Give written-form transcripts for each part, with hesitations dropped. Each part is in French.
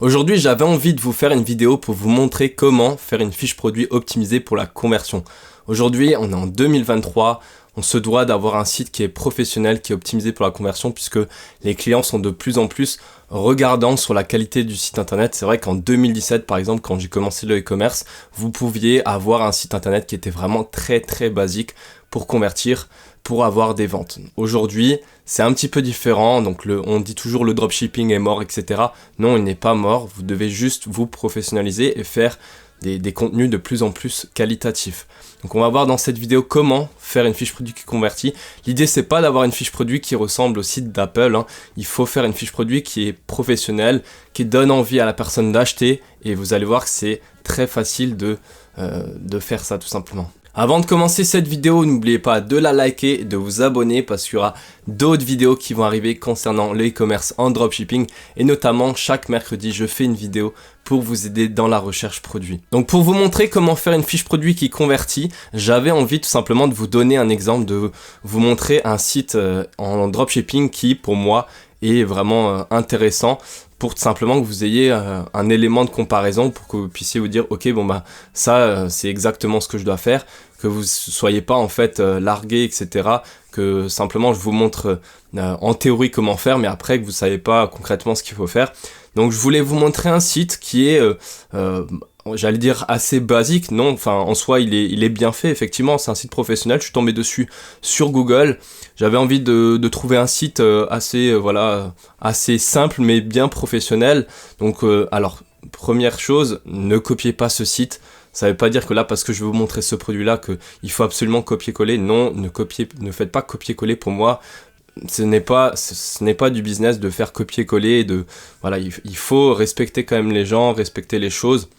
Aujourd'hui, j'avais envie de vous faire une vidéo pour vous montrer comment faire une fiche produit optimisée pour la conversion. Aujourd'hui, on est en 2023, on se doit d'avoir un site qui est professionnel, qui est optimisé pour la conversion puisque les clients sont de plus en plus regardants sur la qualité du site internet. C'est vrai qu'en 2017, par exemple, quand j'ai commencé le e-commerce, vous pouviez avoir un site internet qui était vraiment très basique pour convertir, pour avoir des ventes. Aujourd'hui, c'est un petit peu différent, donc on dit toujours le dropshipping est mort, etc. Non, il n'est pas mort, vous devez juste vous professionnaliser et faire des contenus de plus en plus qualitatifs. Donc on va voir dans cette vidéo comment faire une fiche produit qui convertit. L'idée c'est pas d'avoir une fiche produit qui ressemble au site d'Apple, Il faut faire une fiche produit qui est professionnelle, qui donne envie à la personne d'acheter, et vous allez voir que c'est très facile de faire ça tout simplement. Avant de commencer cette vidéo, n'oubliez pas de la liker et de vous abonner parce qu'il y aura d'autres vidéos qui vont arriver concernant le e-commerce en dropshipping, et notamment chaque mercredi je fais une vidéo pour vous aider dans la recherche produit. Donc pour vous montrer comment faire une fiche produit qui convertit, j'avais envie tout simplement de vous donner un exemple, de vous montrer un site en dropshipping qui pour moi est vraiment intéressant, pour tout simplement que vous ayez un élément de comparaison, pour que vous puissiez vous dire ok bon bah ça c'est exactement ce que je dois faire, que vous soyez pas en fait largué, etc. Que simplement je vous montre en théorie comment faire, mais après que vous savez pas concrètement ce qu'il faut faire. Donc je voulais vous montrer un site qui est j'allais dire assez basique, non, enfin en soi il est bien fait, effectivement c'est un site professionnel, je suis tombé dessus sur Google, j'avais envie de trouver un site assez simple mais bien professionnel. Donc alors première chose, ne copiez pas ce site. Ça veut pas dire que là, parce que je vais vous montrer ce produit-là, qu'il faut absolument copier-coller. Non, ne faites pas copier-coller. Pour moi, ce n'est pas du business de faire copier-coller. Voilà, il faut respecter quand même les gens, respecter les choses.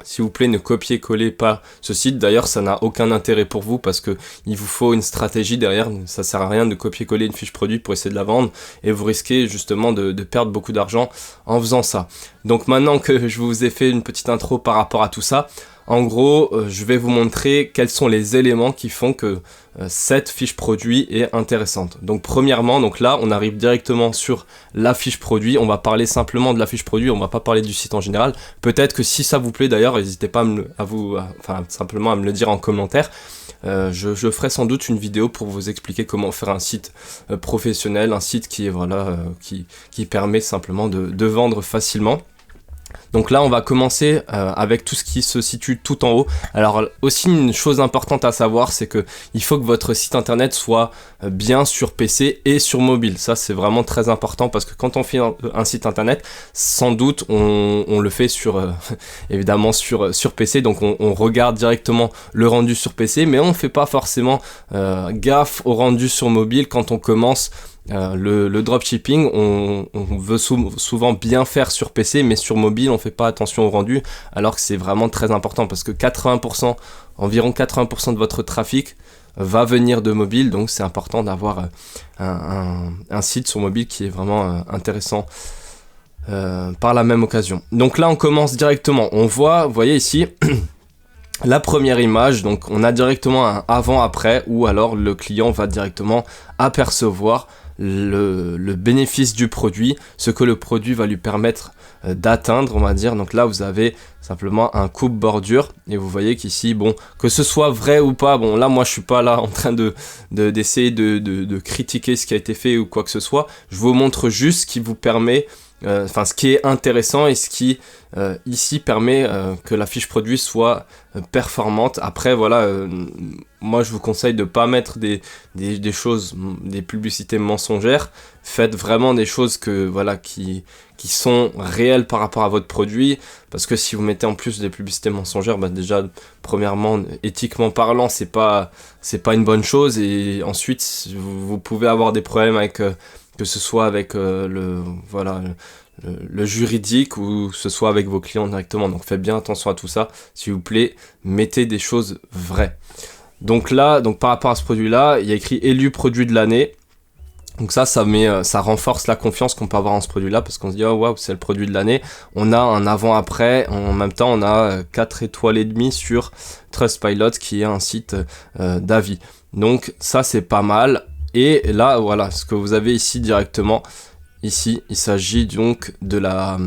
S'il vous plaît, ne copiez-collez pas ce site. D'ailleurs, ça n'a aucun intérêt pour vous parce que il vous faut une stratégie derrière. Ça sert à rien de copier-coller une fiche produit pour essayer de la vendre et vous risquez justement de perdre beaucoup d'argent en faisant ça. Donc maintenant que je vous ai fait une petite intro par rapport à tout ça, en gros, je vais vous montrer quels sont les éléments qui font que cette fiche produit est intéressante. Donc premièrement, donc là, on arrive directement sur la fiche produit. On va parler simplement de la fiche produit, on va pas parler du site en général. Peut-être que si ça vous plaît d'ailleurs, n'hésitez pas simplement à me le dire en commentaire. Je ferai sans doute une vidéo pour vous expliquer comment faire un site professionnel, un site qui est qui permet simplement de vendre facilement. Donc là on va commencer avec tout ce qui se situe tout en haut. Alors aussi une chose importante à savoir, c'est que il faut que votre site internet soit bien sur PC et sur mobile. Ça c'est vraiment très important parce que quand on fait un site internet, sans doute on le fait évidemment sur PC, donc on regarde directement le rendu sur PC, mais on fait pas forcément gaffe au rendu sur mobile quand on commence. Le dropshipping, on veut souvent bien faire sur PC, mais sur mobile on fait pas attention au rendu, alors que c'est vraiment très important parce que environ 80% de votre trafic va venir de mobile, donc c'est important d'avoir un site sur mobile qui est vraiment intéressant par la même occasion. Donc là on commence directement, vous voyez ici la première image, donc on a directement un avant-après, où alors le client va directement apercevoir le bénéfice du produit, ce que le produit va lui permettre d'atteindre, on va dire. Donc là vous avez simplement un coupe-bordure et vous voyez qu'ici, bon, que ce soit vrai ou pas, bon là moi je suis pas là en train d'essayer de critiquer ce qui a été fait ou quoi que ce soit, je vous montre juste ce qui vous permet ce qui est intéressant et ce qui ici permet que la fiche produit soit performante. Après voilà, moi je vous conseille de pas mettre des choses, des publicités mensongères. Faites vraiment des choses qui sont réelles par rapport à votre produit, parce que si vous mettez en plus des publicités mensongères, bah déjà premièrement éthiquement parlant c'est pas une bonne chose, et ensuite vous pouvez avoir des problèmes avec que ce soit avec le juridique ou ce soit avec vos clients directement. Donc faites bien attention à tout ça, s'il vous plaît, mettez des choses vraies. Donc là, par rapport à ce produit-là, il y a écrit élu produit de l'année. Donc ça renforce la confiance qu'on peut avoir en ce produit-là, parce qu'on se dit oh waouh, c'est le produit de l'année. On a un avant-après, en même temps on a 4 étoiles et demie sur Trustpilot, qui est un site d'avis. Donc ça c'est pas mal. Et là voilà, ce que vous avez ici directement, Ici, il s'agit donc d'un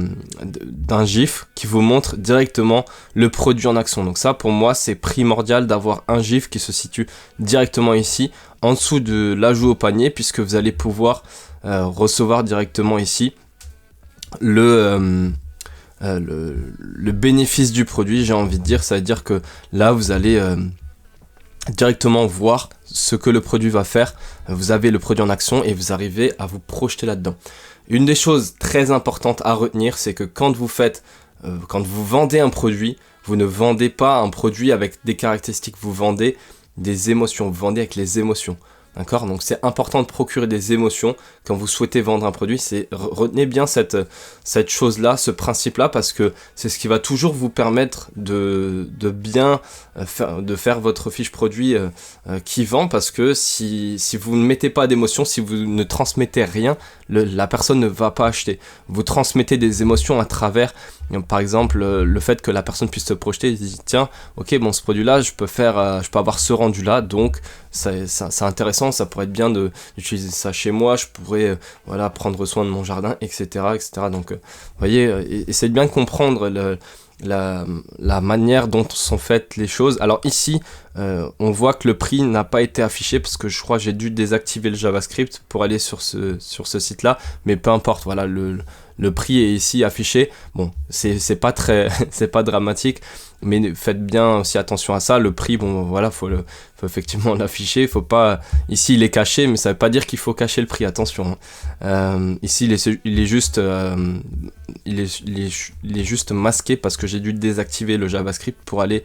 GIF qui vous montre directement le produit en action. Donc ça, pour moi, c'est primordial d'avoir un GIF qui se situe directement ici, en dessous de l'ajout au panier, puisque vous allez pouvoir recevoir directement ici le bénéfice du produit, j'ai envie de dire. Ça veut dire que là, vous allez directement voir ce que le produit va faire. Vous avez le produit en action et vous arrivez à vous projeter là-dedans. Une des choses très importantes à retenir, c'est que quand vous vendez un produit, vous ne vendez pas un produit avec des caractéristiques, vous vendez des émotions, vous vendez avec les émotions. D'accord ? Donc c'est important de procurer des émotions quand vous souhaitez vendre un produit. Retenez bien cette chose-là, ce principe-là, parce que c'est ce qui va toujours vous permettre de bien faire votre fiche produit qui vend, parce que si vous ne mettez pas d'émotions, si vous ne transmettez rien, la personne ne va pas acheter. Vous transmettez des émotions à travers, par exemple, le fait que la personne puisse se projeter et dire tiens, ok, bon, ce produit-là, je peux avoir ce rendu-là, donc c'est intéressant, ça pourrait être bien d'utiliser ça chez moi, je pourrais prendre soin de mon jardin, etc. Donc, vous voyez, essayez de bien comprendre la manière dont sont faites les choses. Alors ici, on voit que le prix n'a pas été affiché parce que je crois que j'ai dû désactiver le JavaScript pour aller sur ce site-là, mais peu importe, voilà, le prix est ici affiché. Bon, c'est pas c'est pas dramatique, mais faites bien aussi attention à ça. Le prix, bon, voilà, faut effectivement l'afficher. Faut pas, ici il est caché, mais ça veut pas dire qu'il faut cacher le prix. Attention. Ici il est juste masqué parce que j'ai dû désactiver le JavaScript pour aller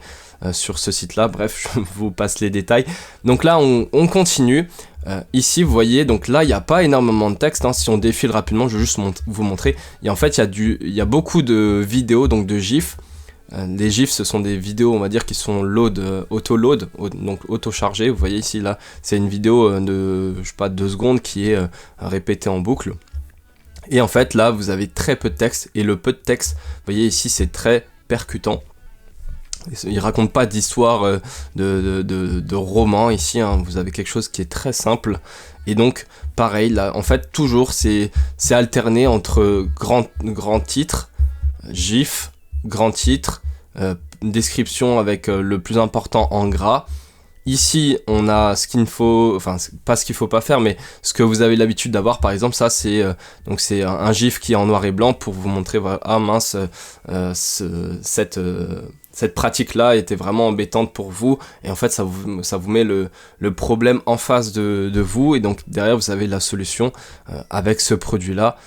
sur ce site-là. Bref, je vous passe les détails. Donc là, on continue. Ici, vous voyez, donc là, il n'y a pas énormément de texte. Hein. Si on défile rapidement, je vais juste vous montrer. Et en fait, il y a beaucoup de vidéos, donc de GIFs. Les GIFs, ce sont des vidéos, on va dire, qui sont auto-load, donc auto-chargées. Vous voyez ici, là, c'est une vidéo de, je sais pas, 2 secondes qui est répétée en boucle. Et en fait, là, vous avez très peu de texte. Et le peu de texte, vous voyez ici, c'est très percutant. Il raconte pas d'histoire de roman ici, hein. Vous avez quelque chose qui est très simple. Et donc, pareil, là, en fait, toujours, c'est alterné entre grand titre, GIF, grand titre, description avec le plus important en gras. Ici, on a ce qu'il faut, enfin, pas ce qu'il faut pas faire, mais ce que vous avez l'habitude d'avoir, par exemple, ça, c'est un GIF qui est en noir et blanc pour vous montrer, voilà, ah mince, cette pratique-là était vraiment embêtante pour vous, et en fait, ça vous met le problème en face de vous, et donc, derrière, vous avez la solution avec ce produit-là.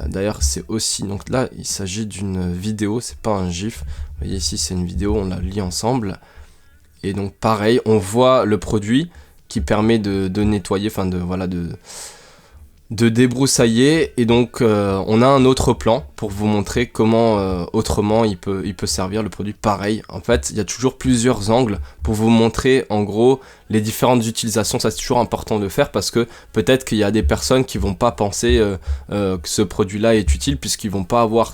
D'ailleurs, c'est aussi, donc là, il s'agit d'une vidéo, c'est pas un GIF. Vous voyez ici, c'est une vidéo, on la lit ensemble. Et donc pareil, on voit le produit qui permet de nettoyer, enfin de débroussailler. Et donc on a un autre plan pour vous montrer comment autrement il peut servir le produit. Pareil, en fait, il y a toujours plusieurs angles pour vous montrer en gros les différentes utilisations. Ça, c'est toujours important de faire parce que peut-être qu'il y a des personnes qui vont pas penser que ce produit-là est utile puisqu'ils vont pas avoir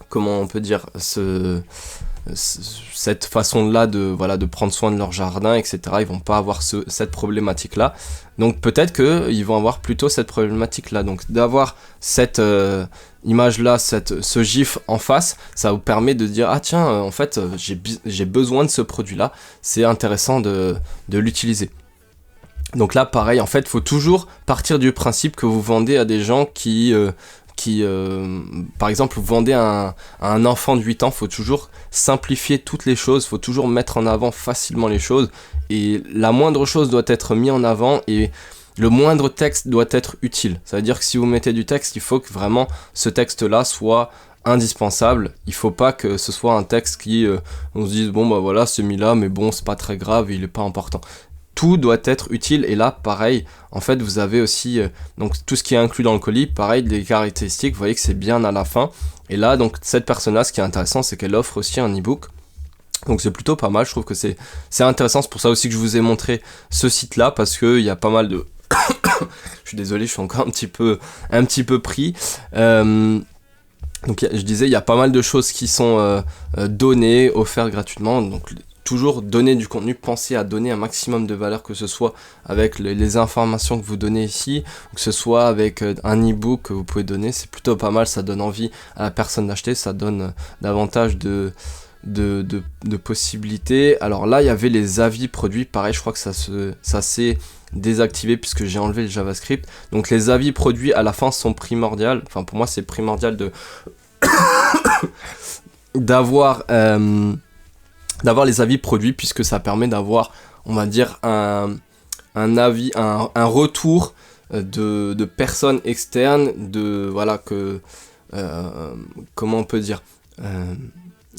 comment on peut dire, cette façon-là de prendre soin de leur jardin, etc. Ils vont pas avoir cette problématique-là. Donc peut-être qu'ils vont avoir plutôt cette problématique-là. Donc d'avoir cette image-là, ce GIF en face, ça vous permet de dire « Ah tiens, en fait, j'ai besoin de ce produit-là. C'est intéressant de l'utiliser. » Donc là, pareil, en fait, il faut toujours partir du principe que vous vendez à des gens qui par exemple, vous vendez à un enfant de 8 ans, il faut toujours simplifier toutes les choses, il faut toujours mettre en avant facilement les choses, et la moindre chose doit être mise en avant, et le moindre texte doit être utile. Ça veut dire que si vous mettez du texte, il faut que vraiment ce texte-là soit indispensable. Il faut pas que ce soit un texte qui, on se dise, bon bah voilà, c'est mis là, mais bon, c'est pas très grave, il est pas important. Tout doit être utile, et là pareil, en fait vous avez aussi donc tout ce qui est inclus dans le colis, pareil, des caractéristiques, vous voyez que c'est bien à la fin, et là donc cette personne là, ce qui est intéressant, c'est qu'elle offre aussi un e-book, donc c'est plutôt pas mal, je trouve que c'est intéressant. C'est pour ça aussi que je vous ai montré ce site là, parce que il y a pas mal de je suis désolé, je suis encore un petit peu pris. Donc je disais, il y a pas mal de choses qui sont données, offertes gratuitement, donc toujours donner du contenu, pensez à donner un maximum de valeur, que ce soit avec les informations que vous donnez ici, ou que ce soit avec un e-book que vous pouvez donner. C'est plutôt pas mal, ça donne envie à la personne d'acheter, ça donne davantage de possibilités. Alors là, il y avait les avis produits, pareil, je crois que ça s'est désactivé puisque j'ai enlevé le JavaScript. Donc les avis produits à la fin sont primordiales. Enfin, pour moi, c'est primordial d'avoir les avis produits, puisque ça permet d'avoir, on va dire, un avis, un retour de personnes externes, comment on peut dire,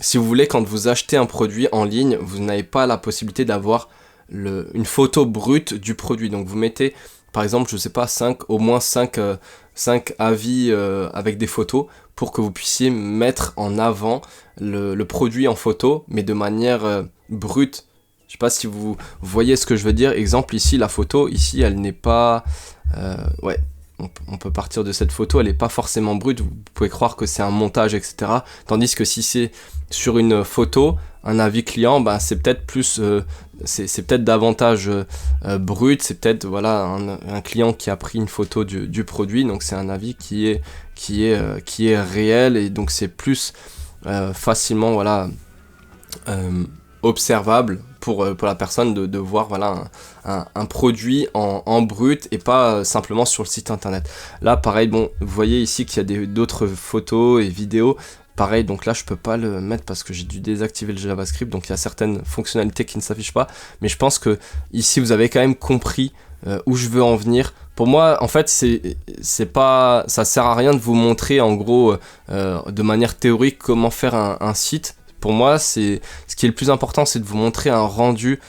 si vous voulez, quand vous achetez un produit en ligne, vous n'avez pas la possibilité d'avoir une photo brute du produit. Donc vous mettez, par exemple, je sais pas, au moins 5 avis avec des photos, pour que vous puissiez mettre en avant le produit en photo, mais de manière brute. Je sais pas si vous voyez ce que je veux dire. Exemple, ici, la photo, ici, elle n'est pas... on peut partir de cette photo, elle n'est pas forcément brute, vous pouvez croire que c'est un montage, etc. Tandis que si c'est sur une photo, un avis client, bah, c'est peut-être plus... c'est peut-être davantage brut, c'est peut-être un client qui a pris une photo du produit, donc c'est un avis qui est réel, et donc c'est plus facilement observable pour la personne de voir un produit en brut, et pas simplement sur le site internet. Là pareil, bon, vous voyez ici qu'il y a d'autres photos et vidéos. Pareil, donc là je peux pas le mettre parce que j'ai dû désactiver le JavaScript, donc il y a certaines fonctionnalités qui ne s'affichent pas, mais je pense que ici vous avez quand même compris où je veux en venir. Pour moi, en fait, ça sert à rien de vous montrer en gros de manière théorique comment faire un site. Pour moi, ce qui est le plus important, c'est de vous montrer un rendu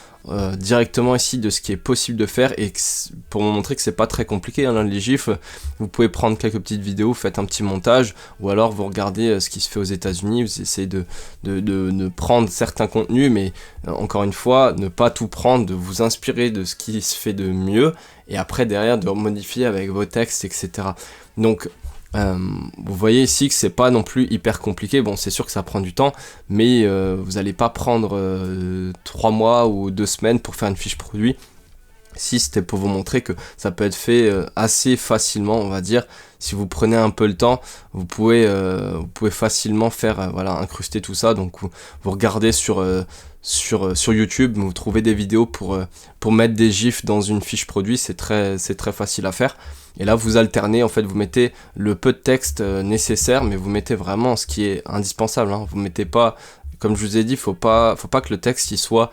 directement ici de ce qui est possible de faire, et pour vous montrer que c'est pas très compliqué, hein, les gifs, vous pouvez prendre quelques petites vidéos, faites un petit montage, ou alors vous regardez ce qui se fait aux États-Unis, vous essayez de prendre certains contenus, mais encore une fois, ne pas tout prendre, de vous inspirer de ce qui se fait de mieux, et après derrière de modifier avec vos textes, etc. Donc vous voyez ici que c'est pas non plus hyper compliqué. Bon, c'est sûr que ça prend du temps, mais vous n'allez pas prendre 3 mois ou 2 semaines pour faire une fiche produit. Si c'était pour vous montrer que ça peut être fait assez facilement, on va dire. Si vous prenez un peu le temps, vous pouvez facilement faire incruster tout ça. Donc vous regardez sur YouTube, vous trouvez des vidéos pour mettre des gifs dans une fiche produit. C'est très facile à faire. Et là vous alternez, en fait vous mettez le peu de texte nécessaire, mais vous mettez vraiment ce qui est indispensable, hein. Vous mettez pas, comme je vous ai dit, faut pas que le texte il soit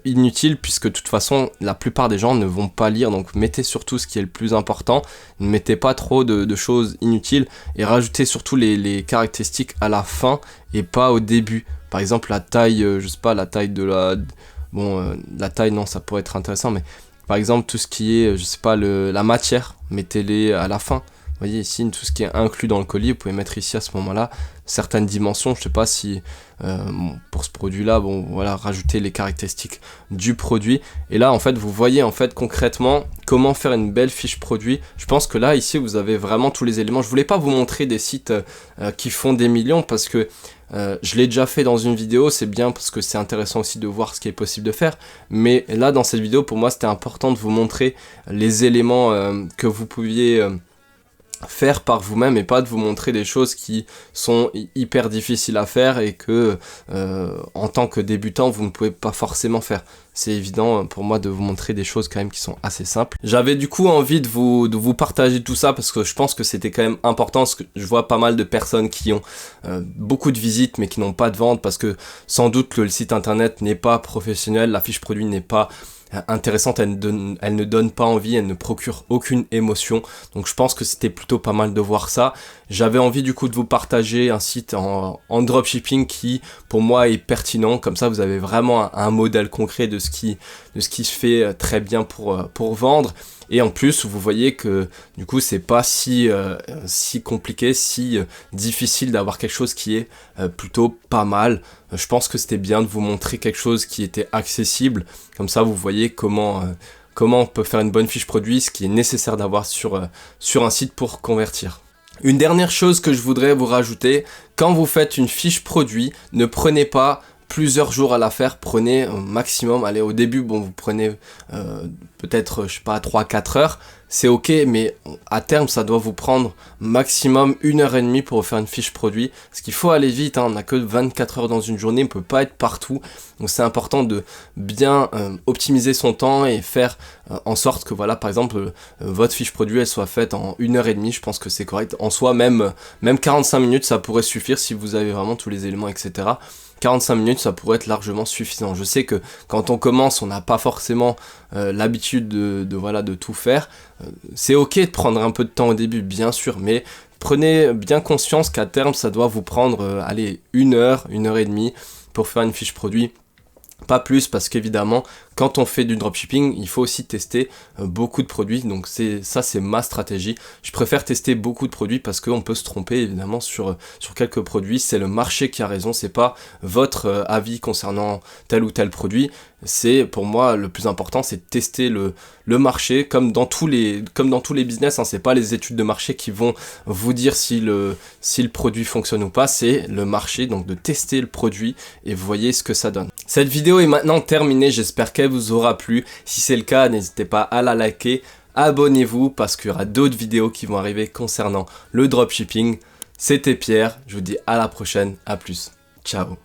inutile, puisque de toute façon la plupart des gens ne vont pas lire. Donc mettez surtout ce qui est le plus important, ne mettez pas trop de choses inutiles, et rajoutez surtout les caractéristiques à la fin et pas au début. Par exemple la taille, je sais pas, la taille de la taille, non, ça pourrait être intéressant, mais par exemple tout ce qui est, je sais pas, la matière, mettez-les à la fin. Vous voyez ici, tout ce qui est inclus dans le colis, vous pouvez mettre ici à ce moment-là certaines dimensions. Je sais pas si pour ce produit-là, rajouter les caractéristiques du produit. Et là, en fait, vous voyez en fait concrètement comment faire une belle fiche produit. Je pense que là, ici, vous avez vraiment tous les éléments. Je voulais pas vous montrer des sites qui font des millions, parce que je l'ai déjà fait dans une vidéo. C'est bien parce que c'est intéressant aussi de voir ce qui est possible de faire. Mais là, dans cette vidéo, pour moi, c'était important de vous montrer les éléments que vous pouviez faire par vous-même, et pas de vous montrer des choses qui sont hyper difficiles à faire et que en tant que débutant vous ne pouvez pas forcément faire. C'est évident pour moi de vous montrer des choses quand même qui sont assez simples. J'avais du coup envie de vous partager tout ça, parce que je pense que c'était quand même important, parce que je vois pas mal de personnes qui ont beaucoup de visites mais qui n'ont pas de vente, parce que sans doute que le site internet n'est pas professionnel, la fiche produit n'est pas intéressante, elle ne donne pas envie, elle ne procure aucune émotion. Donc je pense que c'était plutôt pas mal de voir ça. J'avais envie du coup de vous partager un site en dropshipping qui pour moi est pertinent. Comme ça vous avez vraiment un modèle concret de ce qui se fait très bien pour vendre. Et en plus, vous voyez que du coup, c'est pas si compliqué, si difficile d'avoir quelque chose qui est plutôt pas mal. Je pense que c'était bien de vous montrer quelque chose qui était accessible. Comme ça, vous voyez comment on peut faire une bonne fiche produit, ce qui est nécessaire d'avoir sur un site pour convertir. Une dernière chose que je voudrais vous rajouter, quand vous faites une fiche produit, ne prenez pas plusieurs jours à la faire, prenez au maximum, allez au début, bon vous prenez peut-être, je sais pas, 3-4 heures, c'est ok, mais à terme ça doit vous prendre maximum 1h30 pour faire une fiche produit, parce qu'il faut aller vite, hein, on n'a que 24 heures dans une journée, on peut pas être partout, donc c'est important de bien optimiser son temps et faire en sorte que voilà, par exemple, votre fiche produit elle soit faite en 1h30, je pense que c'est correct, en soi même 45 minutes ça pourrait suffire si vous avez vraiment tous les éléments, etc. 45 minutes, ça pourrait être largement suffisant. Je sais que quand on commence, on n'a pas forcément l'habitude de tout faire. C'est ok de prendre un peu de temps au début, bien sûr, mais prenez bien conscience qu'à terme, ça doit vous prendre, 1h, 1h30 pour faire une fiche produit. Pas plus, parce qu'évidemment, quand on fait du dropshipping, il faut aussi tester beaucoup de produits, donc c'est ma stratégie. Je préfère tester beaucoup de produits parce qu'on peut se tromper évidemment sur quelques produits, c'est le marché qui a raison, c'est pas votre avis concernant tel ou tel produit. C'est pour moi le plus important, c'est de tester le marché, comme dans tous les business, hein, c'est pas les études de marché qui vont vous dire si le produit fonctionne ou pas, c'est le marché, donc de tester le produit et vous voyez ce que ça donne. Cette vidéo est maintenant terminée, j'espère qu'elle vous aura plu. Si c'est le cas, n'hésitez pas à la liker, abonnez-vous parce qu'il y aura d'autres vidéos qui vont arriver concernant le dropshipping. C'était Pierre, je vous dis à la prochaine, à plus, ciao.